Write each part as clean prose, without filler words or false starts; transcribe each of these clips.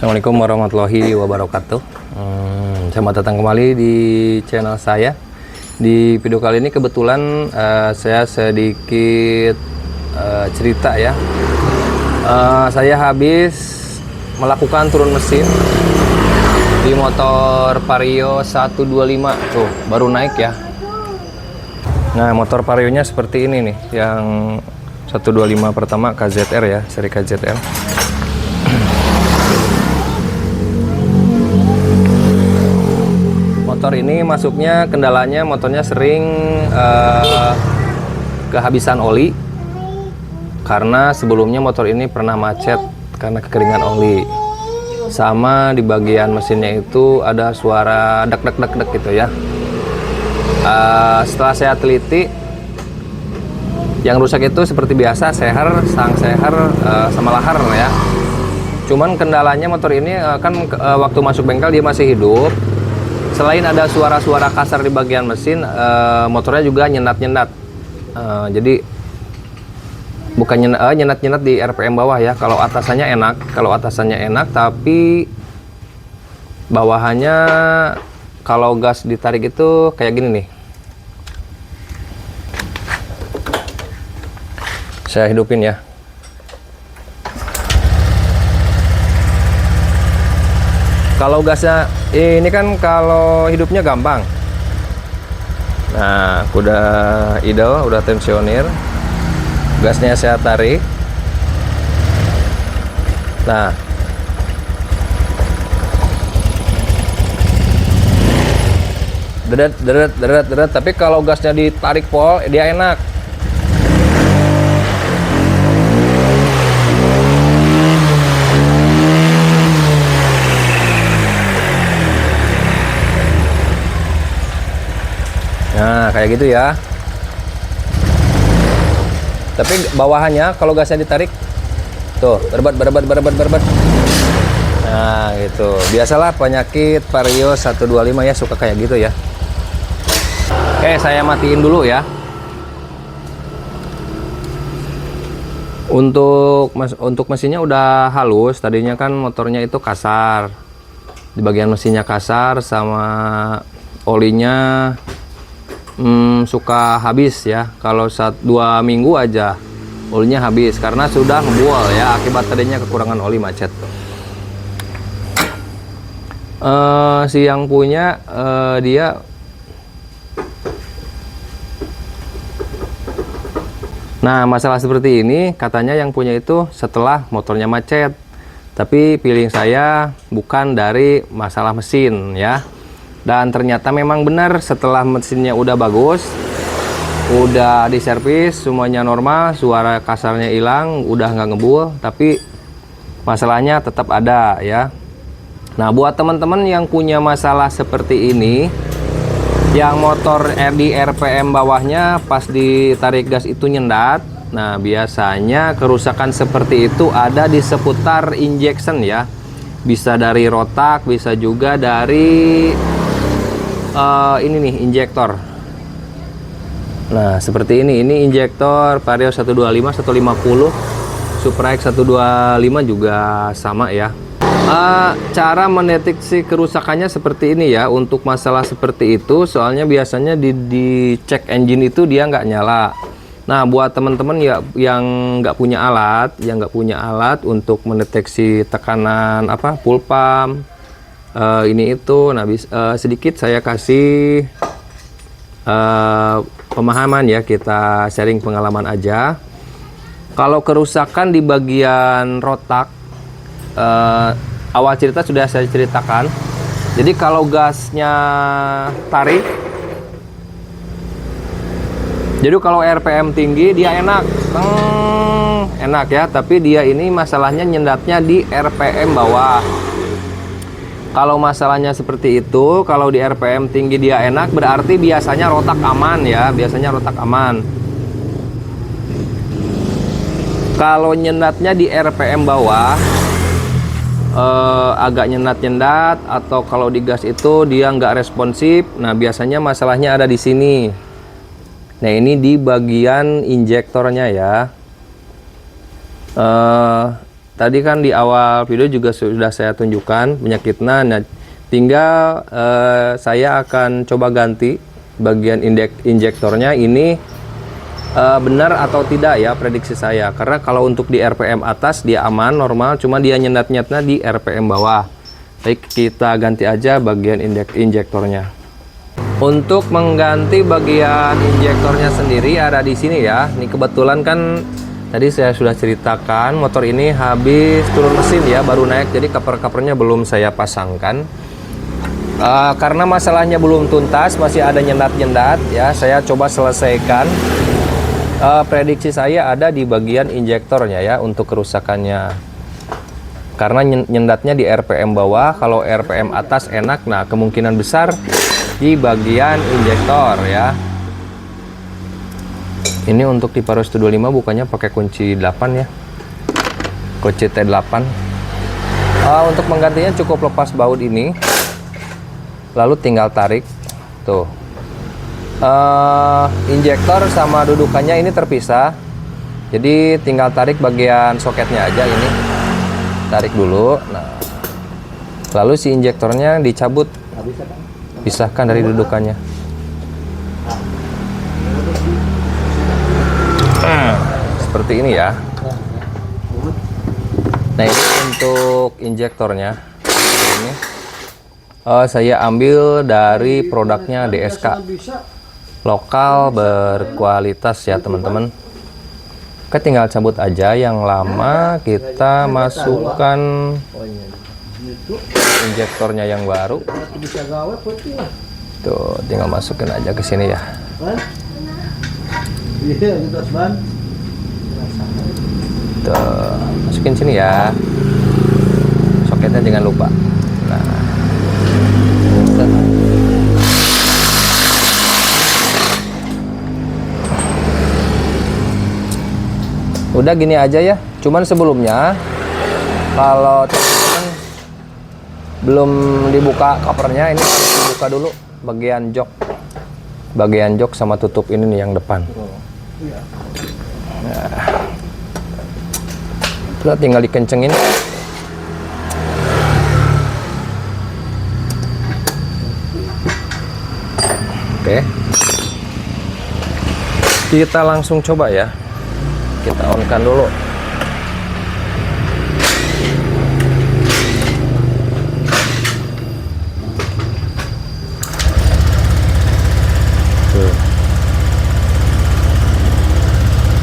Assalamualaikum warahmatullahi wabarakatuh. Selamat datang kembali di channel saya. Di video kali ini kebetulan saya sedikit cerita ya. Saya habis melakukan turun mesin di motor Vario 125. Tuh baru naik ya. Nah, motor Varionya seperti ini nih, yang 125 pertama KZR ya, seri KZR. Motor ini masuknya kendalanya motornya sering kehabisan oli, karena sebelumnya motor ini pernah macet karena kekeringan oli. Sama di bagian mesinnya itu ada suara dek dek dek dek gitu ya. Setelah saya teliti, yang rusak itu seperti biasa seher, stang seher sama lahar ya. Cuman kendalanya motor ini kan waktu masuk bengkel dia masih hidup. Selain ada suara-suara kasar di bagian mesin, motornya juga nyendat-nyendat. Jadi bukan nyendat-nyendat di RPM bawah ya. Kalau atasannya enak, tapi bawahannya kalau gas ditarik itu kayak gini nih. Saya hidupin ya. Kalau gasnya ini kan kalau hidupnya gampang. Nah, udah idle, udah tensioner. Gasnya saya tarik. Nah, deret deret deret deret. Tapi kalau gasnya ditarik pol, dia enak. Nah, kayak gitu ya. Tapi bawahannya kalau gasnya ditarik, tuh berbat. Nah, gitu. Biasalah penyakit Vario 125 ya, suka kayak gitu ya. Oke, saya matiin dulu ya. Untuk mesinnya udah halus. Tadinya kan motornya itu kasar. Di bagian mesinnya kasar, sama olinya suka habis ya. Kalau 2 minggu aja olinya habis karena sudah ngebual ya, akibat tadinya kekurangan oli macet. Si yang punya dia masalah seperti ini katanya yang punya itu setelah motornya macet, tapi feeling saya bukan dari masalah mesin ya. Dan ternyata memang benar, setelah mesinnya udah bagus, udah diservis, semuanya normal, suara kasarnya hilang, udah nggak ngebul, tapi masalahnya tetap ada ya. Nah, buat teman-teman yang punya masalah seperti ini, yang motor di RPM bawahnya pas ditarik gas itu nyendat, nah biasanya kerusakan seperti itu ada di seputar injection ya. Bisa dari rotak, bisa juga dari ini nih injektor. Nah, seperti ini injektor Vario 125, 150, Supra X 125 juga sama ya. Cara mendeteksi kerusakannya seperti ini ya. Untuk masalah seperti itu, soalnya biasanya di cek engine itu dia nggak nyala. Nah, buat teman-teman ya yang nggak punya alat untuk mendeteksi tekanan full pump, ini itu, nah sedikit saya kasih pemahaman ya, kita sharing pengalaman aja. Kalau kerusakan di bagian rotak, awal cerita sudah saya ceritakan. Jadi kalau gasnya tarik, jadi kalau RPM tinggi dia enak ya, tapi dia ini masalahnya nyendatnya di RPM bawah. Kalau masalahnya seperti itu, kalau di RPM tinggi dia enak, berarti biasanya rotak aman ya, Kalau nyendatnya di RPM bawah, agak nyendat-nyendat, atau kalau di gas itu dia nggak responsif, nah biasanya masalahnya ada di sini. Nah, ini di bagian injektornya ya. tadi kan di awal video juga sudah saya tunjukkan penyakitnya. Nah, tinggal saya akan coba ganti bagian injektornya ini benar atau tidak ya prediksi saya. Karena kalau untuk di RPM atas dia aman, normal, cuma dia nyendat-nyendatnya di RPM bawah. Baik, kita ganti aja bagian injektornya. Untuk mengganti bagian injektornya sendiri ada di sini ya. Ini kebetulan kan tadi saya sudah ceritakan motor ini habis turun mesin ya, baru naik, jadi cover-covernya belum saya pasangkan. Karena masalahnya belum tuntas, masih ada nyendat-nyendat ya, saya coba selesaikan. Prediksi saya ada di bagian injektornya ya untuk kerusakannya. Karena nyendatnya di RPM bawah, kalau RPM atas enak. Nah, kemungkinan besar di bagian injektor ya. Ini untuk Tipe Royster 25 bukannya pakai kunci 8 ya, kunci T8. Untuk menggantinya cukup lepas baut ini, lalu tinggal tarik tuh. Injektor sama dudukannya ini terpisah, jadi tinggal tarik bagian soketnya aja ini, tarik dulu. Nah, lalu si injektornya dicabut, pisahkan dari dudukannya. Seperti ini ya. Nah, ini untuk injektornya ini saya ambil dari produknya DSK, lokal berkualitas ya teman-teman. Kita tinggal cabut aja yang lama, kita masukkan injektornya yang baru. Tuh, tinggal masukin aja ke sini ya. Tuh, masukin sini ya. Soketnya jangan lupa. Nah, udah gini aja ya. Cuman sebelumnya kalau teman-teman belum dibuka covernya, ini harus dibuka dulu bagian jok sama tutup ini nih yang depan. Nah, udah tinggal dikencengin. Oke, kita langsung coba ya. Kita on kan dulu.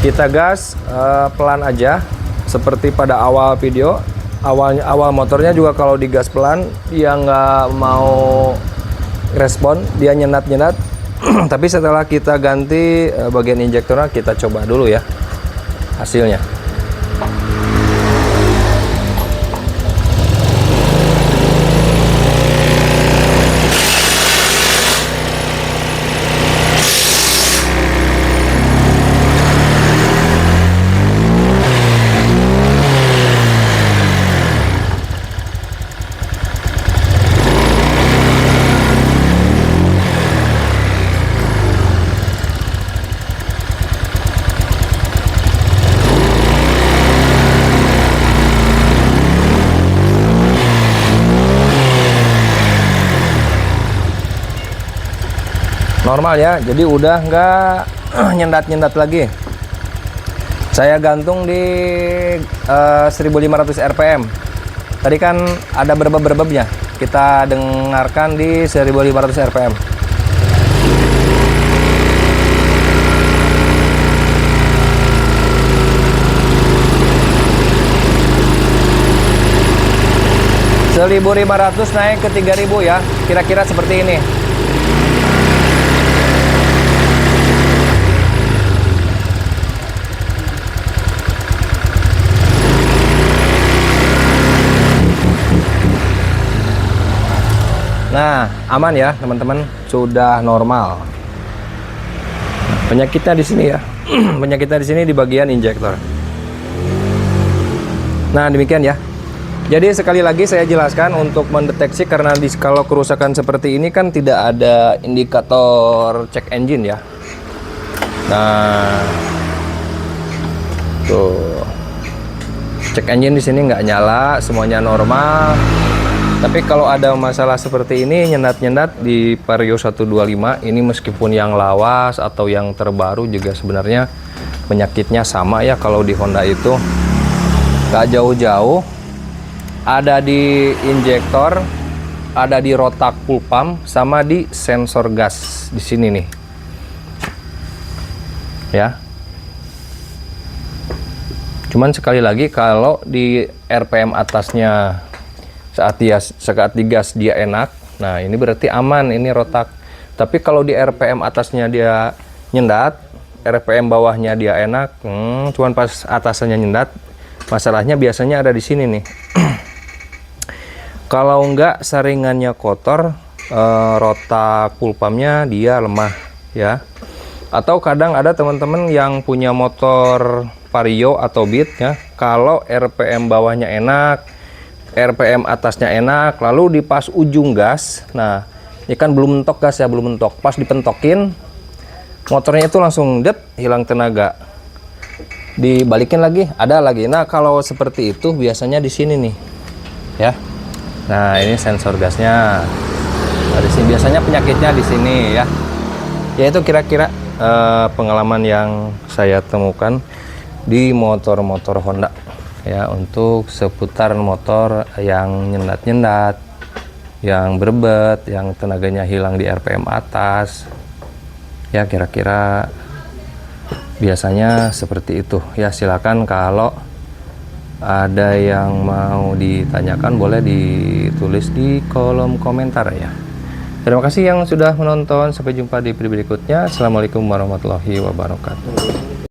Kita gas pelan aja, seperti pada awal video. Awal motornya juga kalau digas pelan dia nggak mau respon, dia nyenat-nyenat. Tapi setelah kita ganti bagian injektornya, kita coba dulu ya hasilnya. Normal ya, jadi udah nggak nyendat-nyendat lagi. Saya gantung di 1500 RPM. Tadi kan ada berbeb-berbebnya, kita dengarkan di 1500 RPM. (1.500) naik ke 3.000 ya, kira-kira seperti ini. Nah, aman ya teman-teman, sudah normal. Penyakitnya di sini ya. Penyakitnya di sini di bagian injektor. Nah, demikian ya. Jadi sekali lagi saya jelaskan untuk mendeteksi, karena kalau kerusakan seperti ini kan tidak ada indikator cek engine ya. Nah, tuh. Cek engine di sini nggak nyala, semuanya normal. Tapi kalau ada masalah seperti ini, nyendat-nyendat di Vario 125 ini, meskipun yang lawas atau yang terbaru juga sebenarnya penyakitnya sama ya. Kalau di Honda itu nggak jauh-jauh, ada di injektor, ada di rotak full pump, sama di sensor gas di sini nih ya. Cuman sekali lagi, kalau di RPM atasnya saat digas dia enak, nah ini berarti aman, ini rotak. Tapi kalau di RPM atasnya dia nyendat, RPM bawahnya dia enak, cuman pas atasnya nyendat, masalahnya biasanya ada di sini nih. Kalau enggak saringannya kotor, rotak full pumpnya dia lemah ya. Atau kadang ada teman-teman yang punya motor Vario atau Beat ya, kalau RPM bawahnya enak, RPM atasnya enak, lalu di pas ujung gas, nah ini kan belum mentok gas ya, belum mentok, pas dipentokin motornya itu langsung hilang tenaga, dibalikin lagi ada lagi. Nah kalau seperti itu biasanya di sini nih ya. Nah ini sensor gasnya, nah, di sini biasanya penyakitnya di sini ya. Ya itu kira-kira pengalaman yang saya temukan di motor-motor Honda ya, untuk seputar motor yang nyendat-nyendat, yang berbet, yang tenaganya hilang di RPM atas ya. Kira-kira biasanya seperti itu ya. Silakan kalau ada yang mau ditanyakan boleh ditulis di kolom komentar ya. Terima kasih yang sudah menonton, sampai jumpa di video berikutnya. Assalamualaikum warahmatullahi wabarakatuh.